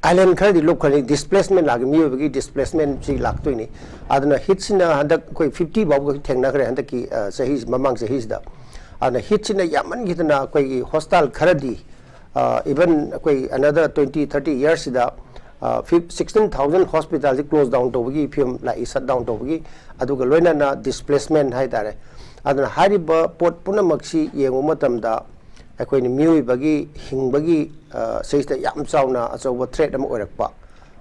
island khari locally displacement lag mi bagi displacement si lag to ni aduna hits na handak koi 50 baw ko thengna khare handak ki sahi mamang sahi da ana hits na yaman gitna koi hostel kharadi even koi another 20-30 years da 16,000 hospitals closed down to bagi film la shut down to bagi aduga loina na displacement hai tare aduna hariba pot punamaksi yengu matamda akoini miui bagi hingbagi seista yam chauna achoba threat am oirakpa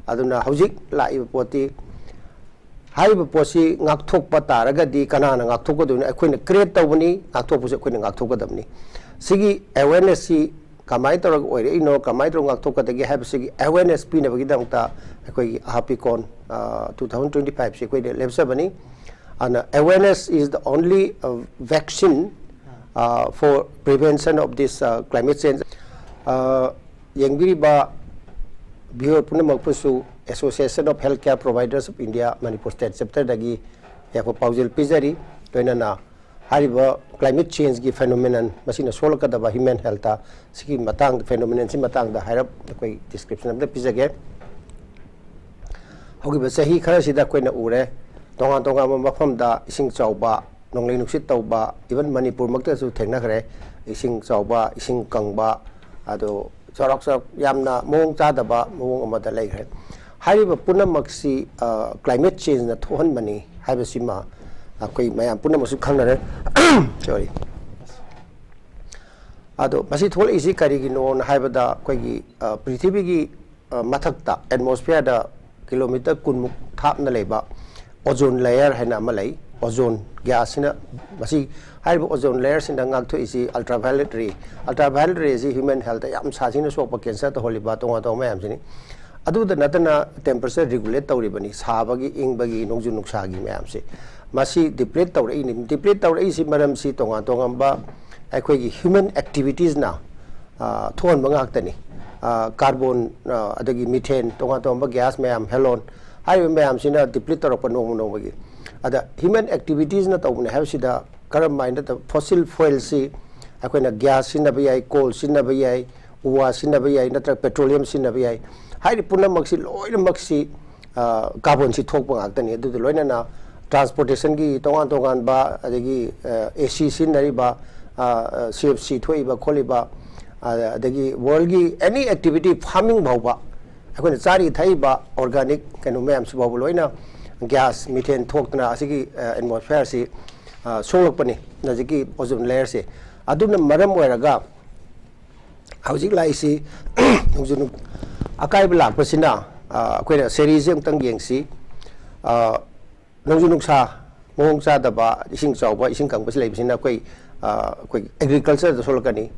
aduna hojik laiba poti haiba posi ngakthokpa taragadi kanana ngakthokaduna akoina create tawni ngakthokpuse akoina ngakthokadamni sigi awareness si kamai torag oire ino kamai torag ngakthokadagi habsigi awareness pinabagi damta akoi 𝗣𝗡𝗡 𝗢𝗛𝗡 2025 si akoi lebsabani and awareness is the only vaccine for prevention of this climate change. Yengbiriba Bihor Punamakpusu Association of Healthcare Providers of India Manipur State Chapter dagi yapo paujel pizari toinana hariba climate change gi phenomenon masina solakadaba human health ta siki matang phenomenon si matang da harap koi description of the pizage hogi basahi khara sida koina ure tonga tonga mafam da ising chauba nonglei nuksit tauba even manipur makta su thengna khare ising chauba ising kangba ado chorok chorok yamna mong chadaba mong amada lei khare hariba punamaksi climate change na thohan mani haibasima akoi mayam punamasu khangnare sorry ado masi thol isi karigino na haibada koigi prithvi gi mathakta atmosphere da kilometer kunmuk thapna leba ozone layer haina malai ozone gas na masi haiba ozone layer sinda ngak tho isi ultraviolet ray is human health yam sajina sokpa cancer to holiba tonga to mayam sini adu da natana temperature regulate tawribani sabagi ingbagi nongju nuksagi mayam se masi deplete tawrai ni deplete tawrai si maram si tonga tonga ba akhoi gi human activities na thon bangak tani carbon adagi methane tonga tonga gas mayam halon hai mayam sina deplete tawra panong no bagi ada human activities na tawne have sida karam mind the fossil fuel si akoina gas sinna bayai coal sinna bayai uwa sinna bayai natra petroleum sinna bayai hai punna maksi loina maksi carbon si thok bangak tani adu loina na transportation gi tongan tongan ba adagi AC sinari ba CFC thoi ba kholi ba adagi world gi any activity farming bawba akoina chari thai ba organic kanu mayam su bawba loina gas methane thokna asigi atmosphere si solokpani najiki ozone layer se aduna maram oiraga hojik lai si nungju akai blak pasina akoina series amtang yengsi nungju nuksa mong cha daba ising chawba ising kangba silai bisina koi agriculture da solokani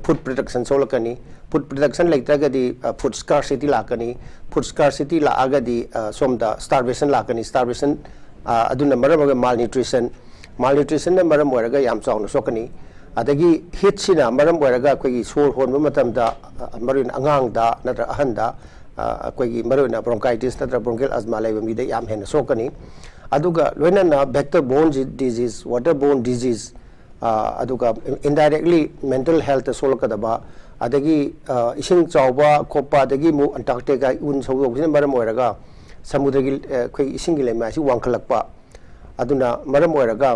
food production solokani food production laitagadi food scarcity lakani food scarcity la agadi somda starvation lakani starvation aduna maram malnutrition na maram oiraga yam chawna sokani adagi heat sina maram oiraga koi sor honba matamda marin angang da natra ahanda koi marina bronchitis natra bronchial asthma laiba mi da yam hena sokani aduga loina na vector borne disease waterborne disease aduga indirectly mental health solokadaba adagi ising chawba khopa adagi mu antarctica un sawdok sin maram oiraga samudragi koi ising gi lema si wangkhalakpa aduna maram oiraga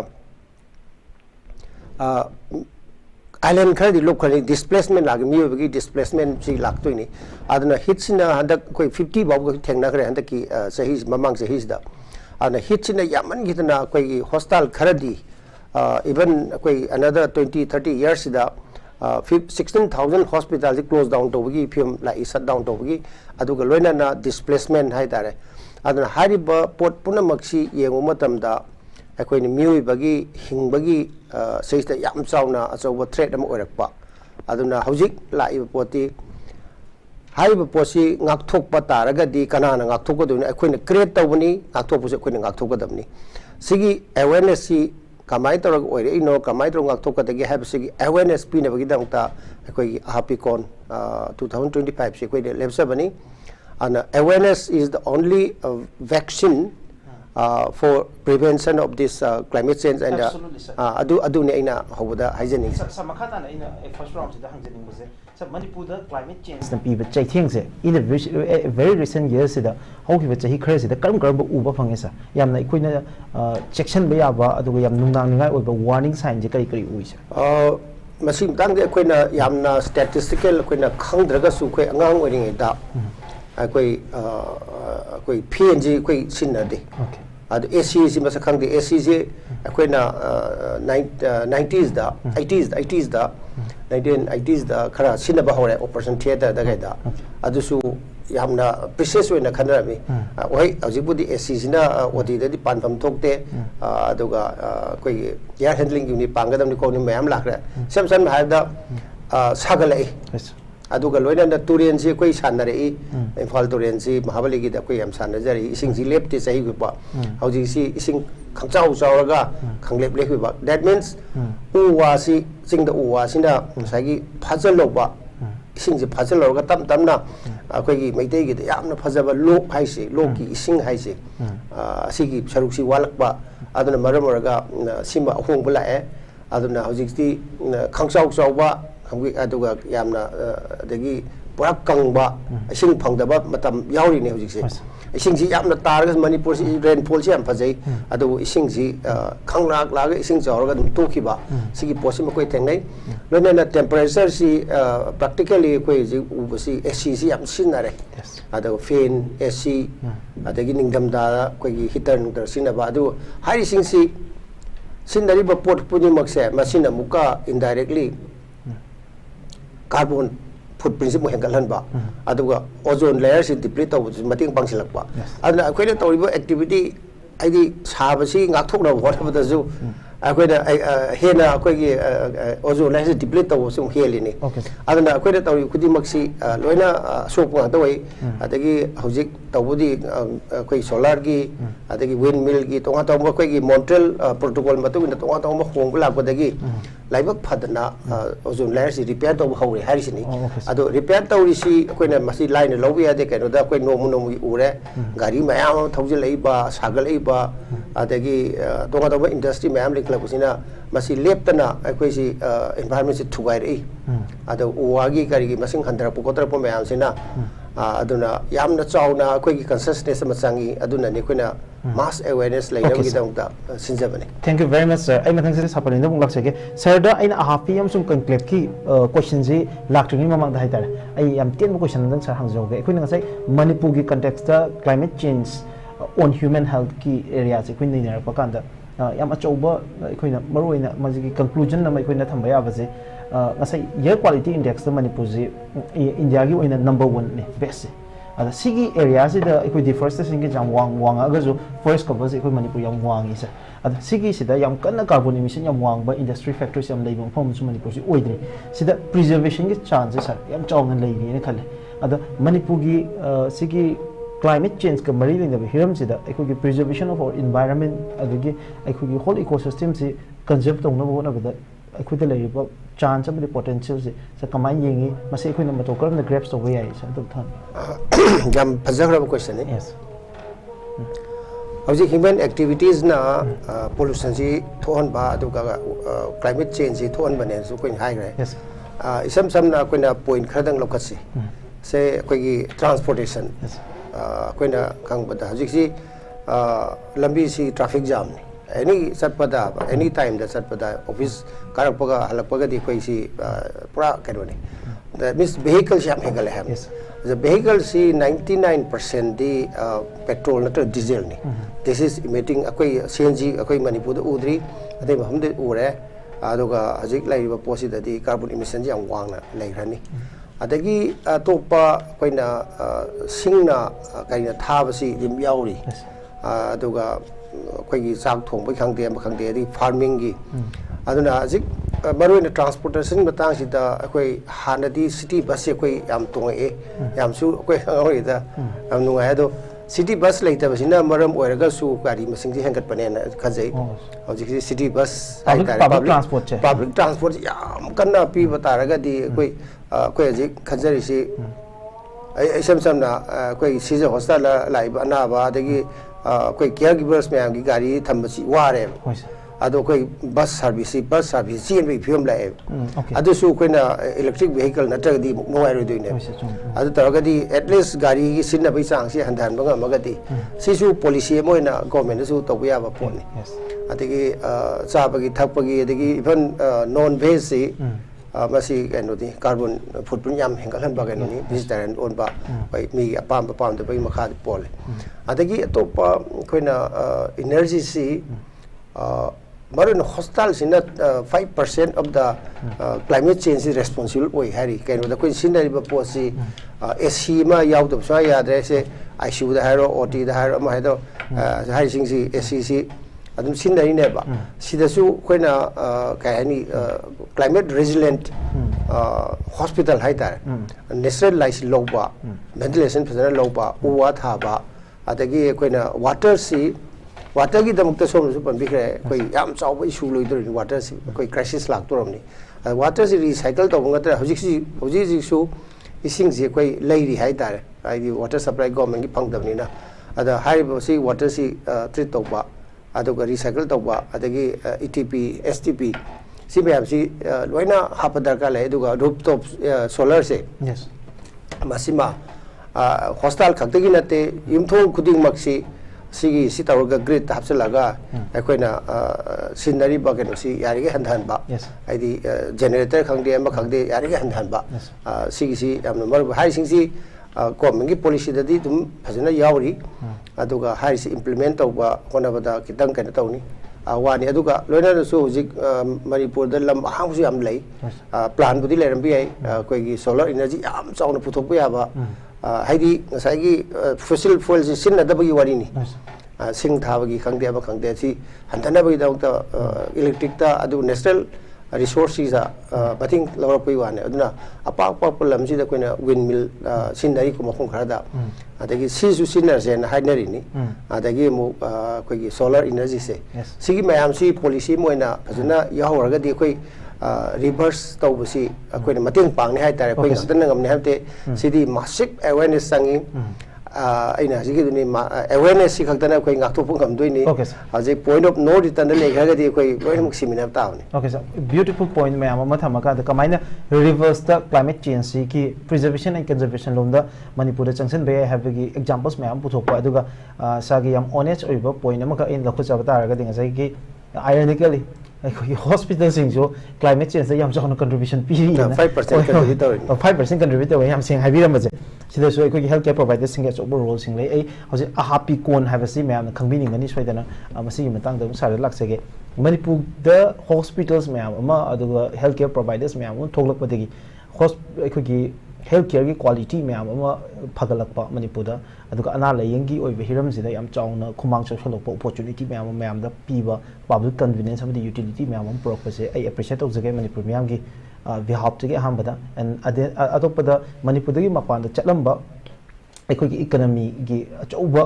island khari locally displacement lag mi bagi displacement si lag to ni aduna hits na handak koi 50 baw ko thengna khare handak ki sahi mamang sahi da ana hits na yaman gitna koi hostel kharadi even koi another 20-30 years da 16,000 hospitals closed down to bagi film la shut down to bagi aduga loina na displacement hai tare aduna hariba pot punamaksi yengu matamda akoini miui bagi hingbagi seista yam chauna achoba threat am oirakpa aduna hojik laiba poti haiba posi ngakthokpa taragadi kanana ngakthokaduna akoina create tawni ngakthokpuse akoina ngakthokadamni sigi awareness si kamai torag oire ino kamai torag ngakthokadagi habsigi awareness pinabagi damta akoi 𝗣𝗡𝗡 2025 si akoi lebsabani and awareness is the only vaccine for prevention of this climate change and adu ne aina hobada haijening sa makhata na ina first round sida hangjening bose sa manipur da climate change na pi ba chaitheng se in a very recent years sida hoki ba chahi khare sida karam karam uba phange sa yamna ikoina section ba ya ba adu yam nungdang ningai oiba warning sign je kari kari ui sa masi mtang de koina yamna statistical koina khangdraga su koi angang oring da koi PNG koi sinna de okay AC si masa khang de AC je koina 90s da 80s da 1980s da khara sinna ba hore operation theater da gaida adusu yamna precious wena khanra mi oi ajibudi AC sina odi da di panfam thokte aduga koi air handling unit pangadam ni ko ni mayam lakra samsan ma da sagalai aduga loina na turen si koi sanare i infal turen si mahabali gi da koi am sanajari ising si lepti sahi gu ba hauji si ising khangchau chauraga khanglep le gu ba that means uwa si singda uwa sina sagi phajalo ba ising si phajalo ga tam tam na koi gi meitei gi da yamna phajaba lok hai si loki ising hai si asigi saruk si walak ba aduna maramaraga sima ahong bula e aduna hauji si khangchau chauba hamgi aduga yamna dagi pura kangba ising phangdaba matam yauri ne hojik se ising ji yamna targa manipur si rainfall si am phajai adu ising ji khanglak laga ising chawraga dum tokiba sigi posim koi thengnai lona na temperature si practically koi ji ubasi AC si am sinare adu fan AC adagi ningdam da koi gi heater nungtar sinaba adu hari sing si sinari ba pot puni makse masina muka indirectly carbon footprint si mo hengal ba aduga ozone layer si deplete taw mating pangsilak ba aduna akoina tawriba activity aidi sabasi ngak thokna hotbada ju akoina hena akoigi ozone layer si deplete taw sum helini aduna akoina tawri kudimak si loina sopwa tawai adagi hojik tawbudi akoi solar gi adagi windmill gi tonga tawba akoigi Montreal protocol matugina tonga tawba hongbla kodagi laibak phadna ozone layer si repair taw hawri harisini ado repair tawri si akoina masi line lobi ade kaino da akoi nomu nomu ure gari mayam thawjil ei ba sagal ei ba adagi tonga tawba industry mayam liklabusina masi leptana akoi si environment si thugai rei ado uwagi kari gi masing handra pukotra po mayam sina aduna yamna chawna akoi gi consciousness machangi aduna ni koina mass awareness lainam gi dangta sinjabane. Thank you very much sir. I mathang se sapalin da bunglak sege sir da aina happy yam sum conclave ki question ji laktuni mamang da haitare ai yam ten question dang sir hangjoge koina ngasai manipur gi context da climate change on human health ki area se koina ni ra pakanda yam achauba koina maroina majigi conclusion na mai koina thamba ya baje ngasai air quality index da manipur ji india gi oina number 1 ne best ada sigi area si da ikoi deforestation ki jam wang aga jo forest cover ikoi manipur yam wang isa ada sigi sida yam kana carbon emission yam wang ba industry factories yam leibang form su manipur si oidri sida preservation ki chances are yam chawng lei ni ne khale ada manipur gi sigi climate change ka mari leng da hiram sida ikoi gi preservation of our environment adagi ikoi gi whole ecosystem si conserve tong na bo na ba ikoi da lei ba chance of the potential se sa kamai yengi mase ikoi na matokar na grabs to way ai sa to than jam phajagra question ne yes hauji human activities na pollution si thon ba aduga climate change si thon bane su koin hai gre yes isam sam na koina point khadang lokat si se koi gi transportation yes koina kang bada hauji si lambi si traffic jam any satpada any time da satpada office karakpaga halakpaga di koi si pura kano ne that means vehicles yam hengal ham yes the vehicle si 99% di petrol na diesel ni this is emitting akoi CNG akoi manipur da udri adai mahamde ure aduga hajik lai ba posi da di carbon emission yam wang na lai rani adagi topa koina singna kaina thaba si dim yauri aduga koi gi chak thong bai khangde am khangde di farming gi aduna hajik maroina transportation matang si da akoi hanadi city bus se koi yam tongai yam su koi hangoi da am nungai do city bus laita basina maram oiraga su gari masing ji hangat pane na khajai hojik city bus public transport yam kanna pi bataraga di koi koi hajik khajari si ai sam sam na koi sije hostel la ba na ba dagi कोई care givers ma'am की गाड़ी थम्बसी वारे अदो कोई bus service chain भी film लाए अदुसु Koyna electric vehicle नत्रगदी mobile दोइने अदु तरगदी at least गाड़ी की सिन बई चांग से हंधान बंगा Magadhi Sissu policy Moina government सु तोबया बा पोनी अदगी चाबगी थपगी अदगी इवन नॉन वेज से मसी कैनोदी कार्बन फुटप्रिंट याम हेंगलहन बा कैनोनी वेजिटेरियन ओन बा भाई मी अपाम पाम द बई मखा पोले अदगी अतोपा Koyna energy C Marin hostile sinna 5% of the climate change is responsible oi hari kaino da kuin sinari ba posi AC ma yaw to so ya dre se ICU da haro OT da haro ma hado hari sing si SCC adum sinari ne ba sida su koina kai climate resilient hospital hai tar natural life low ba ventilation phasana low ba uwa tha ba adagi koina water si water की दमकते सोम सुपन बिखरे कोई याम चाव issue लोइदर water से कोई crisis लाग तो रमनी water से recycle तो बंगत हजिक सु इसिंग से कोई लेरी हाई तारे आई वाटर सप्लाई गवर्नमेंट की फंग दबनी ना अदा हाई बसी वाटर से ट्रीट तो बा अदो रिसाइकल तो बा अदगी ETP STP सी मैम सी लोइना हाफ दरकार ले दुगा रूफटॉप सोलर से यस मसिमा हॉस्टल खक्तगी नते युमथों खुदिंग मक्सी सिगी सी तौरगा ग्रिड हापसलगा अखोइना सिनरी बगनो सी यारिगे हंधन बा आइदी जनरेटर खंगदे अमा खंगदे यारिगे हंधन बा सिगी सी यामनो मर हाई सिंग सी गवर्नमेंट की पॉलिसी ददी तुम फजना यावरी अदुगा हाई सी इंप्लीमेंट तौबा कोनाबदा कितंग कने तौनी वानी अदुगा लोइना सु हुजिक मणिपुर द लम हांगसु याम लई प्लान बुदी लेरम बि कोइगी सोलर एनर्जी याम चाउना पुथोकबा याबा हाइदी ngसाइगी फॉसिल फ्यूल से सिनदबगी वारिनी सिंग थाबगी खंगदे अब खंगदे सी हंथनबगी दाउता इलेक्ट्रिक ता अदु नेशनल रिसोर्सेस बथिंग लवरपई वाने अदुना अपाक पाक लमजी द कोइना विंड मिल सिनदरी को मखों खरादा अदगी सिसु सिनर से हाइनरिनी अदगी मु कोइगी सोलर एनर्जी से सिगी मयाम सी पॉलिसी मोइना फजना याहवरगदी कोइ रिवर्स तौबसी अखोइना मतेंग पांगने हाय तारे कोइ गतन ngamne habte sidi massive awareness sangi aina sigi duni awareness si khakdana koi ngak thopung kam doini aje point of no return le khagadi koi loinamuk seminar tauni okay sir beautiful point me ama thamaka da kamaina reverse the climate change ki preservation and conservation lomda manipur da changsan be have gi examples me am puthokpa aduga sagi yam honest oiba point ama ka in lakhu chabata raga dinga sai ki ironically hospital sing jo climate change yam chakna contribution pi 5% contributor 5% contributor yam sing habiram baje sida so ko health care providers sing ga over role sing lei ai hoje a happy con have a me am khangbi ning ani soidana masi matang da sa lak sege manipur the hospitals me am ama aduga health care providers me am thoklak padegi ko gi health care ki quality me am ama phagalakpa manipur da aduga ana layeng gi oibe hiram sida yam chauna khumang choksolok opportunity me am da piba public convenience amadi utility me am purpose ai appreciate ojage manipur me am gi behalf to get hambada and adopada manipur gi mapan da chatlamba aikoi gi economy gi achouba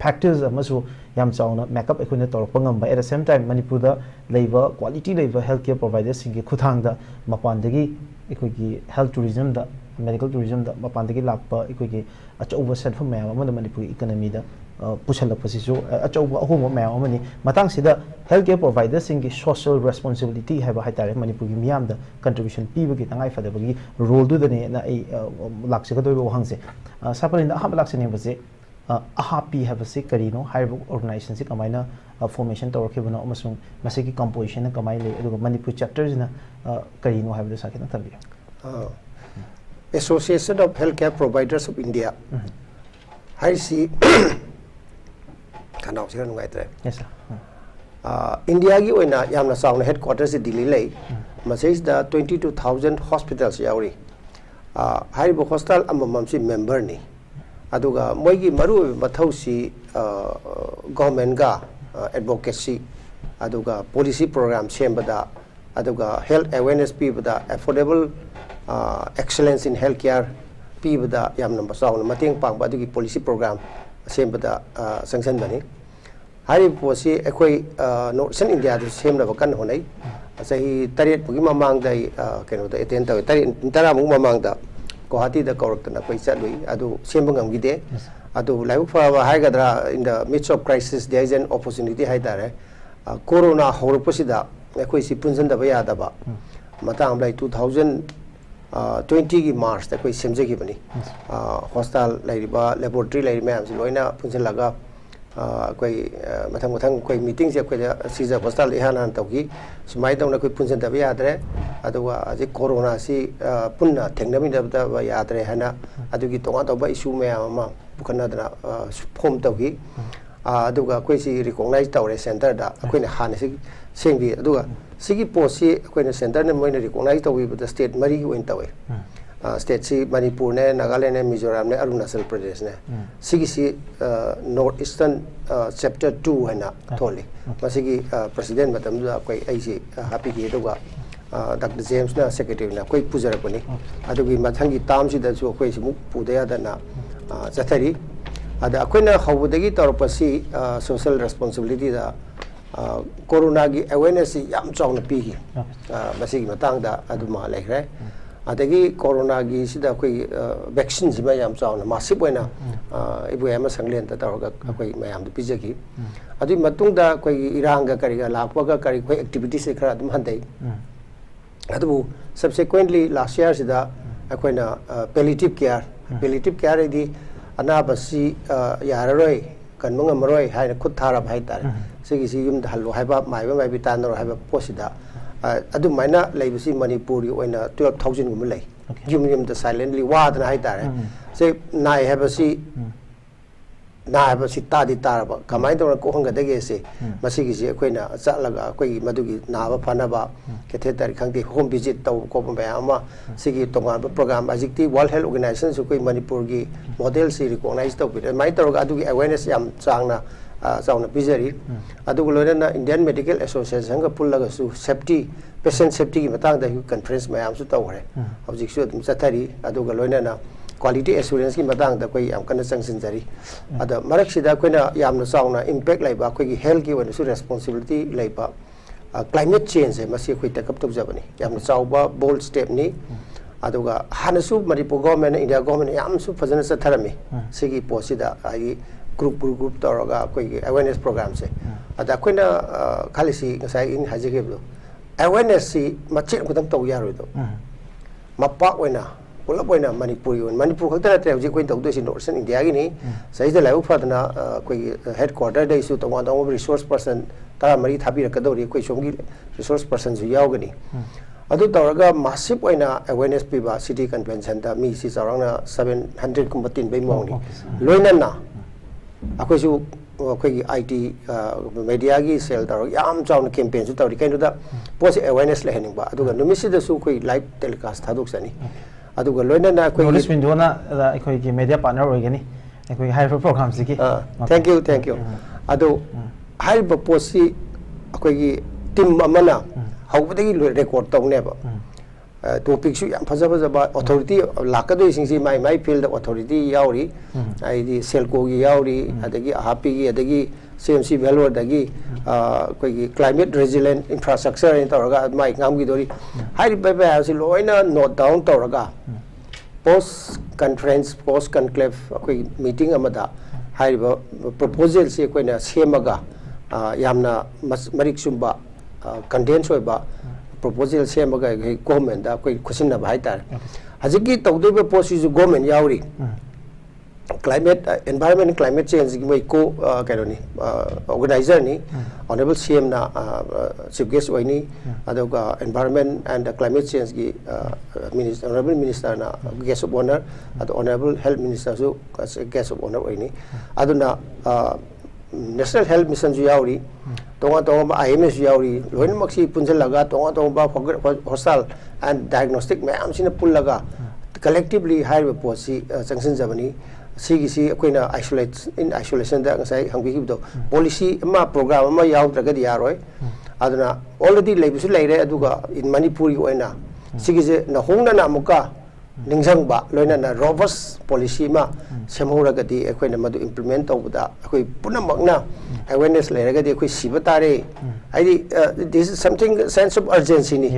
factors amasu yam chauna makeup aikoi torpa ngamba at the same time manipur da leiba quality leiba healthcare providers singi khuthang da mapan dagi aikoi gi health tourism da medical tourism da mapan dagi lakpa aikoi gi achouba senfam mayam amada manipur economy da puchalapasisu achouba ahuma mayam amani matang sida healthcare providers singi social responsibility haiba haitare manipur gi miyam da contribution piba gi tangai fadabagi role du da ne na ai lakse ka doi hangse sapalin da aham lakse ne base ahapi have a sick karino higher organization sik amaina formation to rakibana amasung masiki composition kamai le aduga manipur chapters na karino have the sakina tabi Association of Healthcare Providers of India hai si kanau sira ngai tre yes sir India gi oina yamna sauna headquarters se Delhi lei masage da 22000 hospitals yauri hai bo hospital amamam si member ni aduga moigi maru mathau si government ga advocacy aduga policy program sembada aduga health awareness pibada affordable excellence in healthcare pibada yamna basauna mateng pangba adugi policy program sembada sanction bani hari posi ekoi northern india du semna bakan honai sahi taret pugi mamang dai keno da eten tawi tari tara mu mamang da Guwahati da kaurakna koi chatui adu semba ngamgide adu laibuk fa haigadra in the midst of crisis there is an opportunity haidare corona horpasida koi si punjan da baya da ba matang lai 2020 gi March da koi semje gi bani hostel laiba laboratory lai ma'am si loina punjan laga koi mathang koi meeting se koi sija hostel ihana tawgi sumai tawna koi punjan da baya dare aduga aji corona si punna thengnami da ba ya dare hana adugi tonga tawba issue ma'am ma bukhana da form tawgi aduga koi si recognize tawre center da koi na hana si sengbi aduga sigi post si koi na center ne moina recognize tawbi the state mari win tawe state si Manipur ne Nagaland ne Mizoram ne Arunachal Pradesh ne sigi si North Eastern chapter 2 hena tholi masigi president matam da koi ai si happy gi aduga Dr. James na secretary na koi pujara pani adugi mathangi tam si da so koi si muk pudaya da na chathari ada akoina hawudagi torpasi social responsibility da corona gi awareness yam chawna pi gi masigi matang da aduma lekre adagi corona gi sida koi vaccine ji ma yam chawna massive oina ibu ama sanglen ta tawga koi mayam da pijagi adu matung da koi iranga kari ga lakwa ga kari koi activity se khara dum handai adu subsequently last year sida akoina palliative care di anabasi yararoi kanmanga maroi haina khut tharab haitare sigi si yum hallo haiba mai bitanro haiba posida adu maina leibasi Manipuri oina 12,000 gum lei yum the silently wadna haitare se nai habasi tadi taraba kamai to ko hanga dege se masigi si koina chatlaga koi madugi naba phanaba catheter khangti home visit taw ko ba ama sigi tonga program ajikti World Health Organization su koi Manipur gi model si recognize taw bit mai to ga adugi awareness yam changna chawna bijari adugo loina Indian Medical Association ga pullaga su safety patient safety gi matang da conference mayam su tawre object su dum chathari adugo loina na quality assurance ki matang da koi am kana changsin jari ada marak sida koina yamna chawna impact laiba koi gi health ki one su responsibility laiba climate change masi koi take up to jabani yamna chawba bold step ni aduga hanasu Manipur government India government yam su fajana chatharami sigi posida ai group toroga koi awareness program se ada koina khalisi ngasai in hajige blo awareness si machi kudam taw yaro do mapa oina pulap oina Manipur khakta tra ji koi taw do si Northern India gi ni sai da lai phadna koi headquarter dai su tawang tawang resource person tara mari thabi rakadori koi somgi resource person ju yawgani adu tawraga massive oina awareness piba city convention da mi si sarangna 700 kumbatin bai mongni loina na akhoi su akhoi IT media gi sel tar yam chawna campaign su tawri kainu da posi awareness le hening ba aduga numisi da su koi live telecast thaduk sani aduga loina na koi notice window na akhoi gi media partner oigani akhoi high program siki thank you adu high posi akhoi gi team amana hawdagi record tawneba topic su yam phaja ba authority lakadoi singsi mai field authority yauri ai selco gi yauri adagi happy gi adagi CMC value dagi koi climate resilient infrastructure in tawraga mai ngam gi dori hai ba si loina note down tawraga post conference post conclave koi meeting amada hai ba proposal se koi na semaga yamna marik sumba condense oiba proposal semaga government da koi khusinna ba haitar hajiki tawdebe post government yauri climate environment climate change gi mai ko kaironi organizer ni honorable CM na chief guest oini adoga environment and climate change gi minister honorable minister na guest of honor ad honorable health minister su guest of honor oini aduna national health mission ju yauri tonga IMS yauri loin maksi punjal laga tonga hostal and diagnostic mayam sina pullaga collectively higher policy sanction jabani sigi akoina isolation da ngasai hangbi do policy ama program ama yaudra ga yaroi aduna already leibisu leire aduga in Manipuri oina sigi je na hongna na muka ningsangba loinana robust policy ma semhoragadi ekhoina madu implement tawda ekhoi punamakna awareness leragadi ekhoi siba tare aidi this is something sense of urgency ni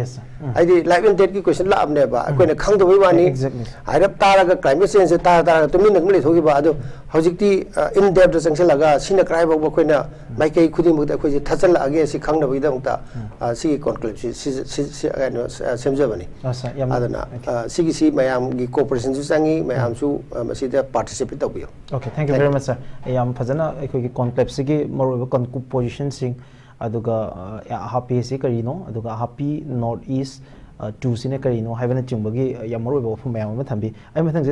aidi life and death ki question la amne ba ekhoina khangdoi wani airap taraga climate change tara tumi nakmli thogi ba adu hojikti in depth sangsilaga sina cry ba khoina maikai khudi mukta ekhoi thachal age si khangna bida mukta si conclude si semjabani adana si si mayam gi cooperation su sangi mayam su masida participate tawbiyo. Okay, thank you very much, sir. Yam fazana ekhoi gi conclave sigi maru kon position sing aduga happy si karino aduga happy northeast 2 sine karino haibana chungbagi yam maru bo mayam ma thambi ai mathang